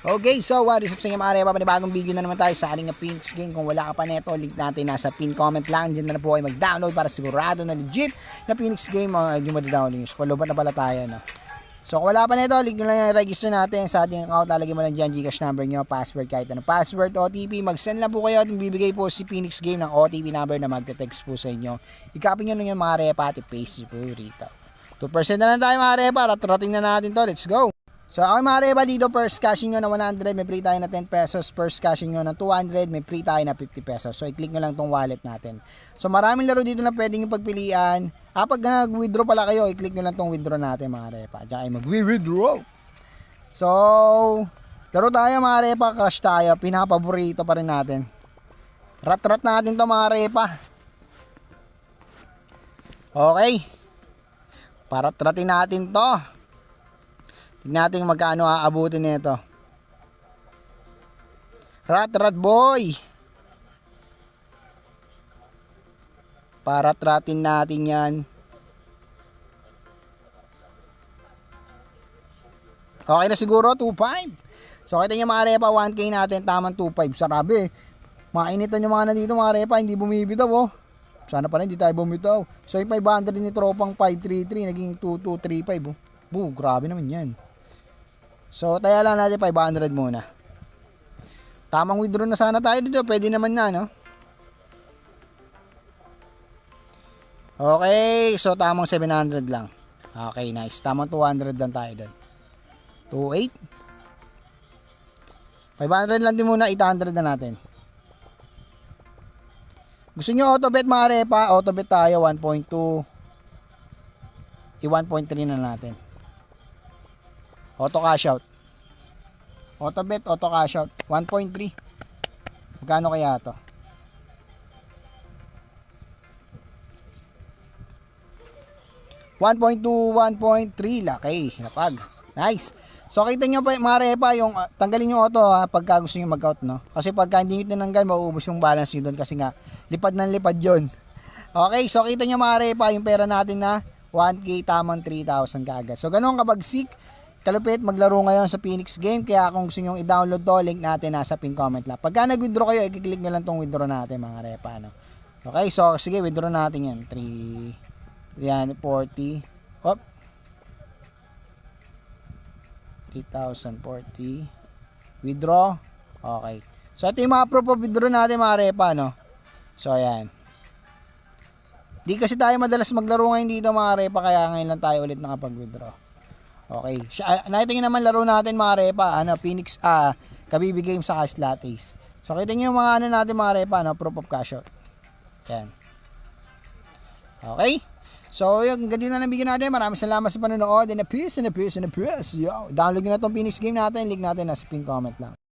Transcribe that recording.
Okay, so what is up sa inyo mga repa? Panibagong video na naman tayo sa ating Phoenix game. Kung wala ka pa neto, link natin nasa pin comment lang. Diyan na po kayo mag-download para sigurado na legit na Phoenix game yung madadownload nyo. So palubat na pala tayo, no? So kung wala pa neto, link nyo lang yung register natin sa ating account. Lalagyan mo lang dyan Gcash number nyo, password, kahit ano password, OTP. Mag-send lang po kayo at bibigay po si Phoenix game ng OTP number na magte-text po sa inyo. I-copy nyo lang yung mga repa at i-paste po rito. 2% na lang tayo mga repa. Rating na natin to. Let's go! So ako mga reba dito, first cashing nyo na 100, may free tayo na 10 pesos. First cashing nyo na 200, may free tayo na 50 pesos. So i-click nyo lang tong wallet natin. So maraming laro dito na pwedeng yung pagpilian. Pag nag-withdraw pala kayo, i-click nyo lang tong withdraw natin mga repa. Diyan ay mag-withdraw. So laro tayo mga repa, crush tayo. Pinapaborito pa rin natin. Rat-rat natin to mga repa. Okay. Parat-ratin natin to. Tignan natin magkano aabutin nito. Rat boy. Parat-ratin natin yan. Okay na siguro, 2.5. So kita nyo mga repa, 1K natin, tamang 2.5. Sarabi. Mainitan yung mga nandito mga repa, hindi bumibitaw oh. Sana pala hindi tayo bumitaw. So yung 500 ni tropang 533, naging 2235 oh. Grabe naman yan. So, taya lang natin 500 muna. Tamang withdraw na sana tayo dito. Pwede naman na, no? Okay. So, tamang 700 lang. Okay, nice. Tamang 200 lang tayo doon. 28. 500 lang din muna. 800 na natin. Gusto nyo autobet mga repa? Autobet tayo. 1.2. I-1.3 na natin. Auto cash out. Auto bet, auto cash out. 1.3. Magkano kaya to? $1.2, 1.3. Laki. Lapag. Nice. So kita nyo pa mga repa, yung tanggalin yung auto pagka gusto nyo mag-out, no? Kasi pagka hindi nyo tinanggal, mauubos yung balance nyo doon kasi nga lipad ng lipad yun. Okay, so kita nyo mga repa, yung pera natin na 1K tamang 3,000 kaagad. So ganun kabagsik. Kalupit maglaro ngayon sa Phoenix game, kaya kung gusto nyo i-download to, link natin nasa pin comment lang. Pagka nag-withdraw kayo, i-click nyo lang tong withdraw natin mga repa, no? Okay, so sige, withdraw natin yan. 340. Hop. 3,040. Withdraw. Okay. So ito yung mga proof of withdraw natin mga repa, no? So ayan. Di kasi tayo madalas maglaro ngayon dito mga repa, kaya ngayon lang tayo ulit nakapag-withdraw. Okay. Nakita nyo naman laro natin mga repa, Phoenix, Kabibi Game sa Slot Ace. So kita nyo yung mga natin mga repa, proof of cash out. Yan. Okay. So yung ganito na nabigyan natin. Maraming salamat sa panonood. And a peace. Yo, download nyo na itong Phoenix Game natin. Link natin nasa pin comment lang.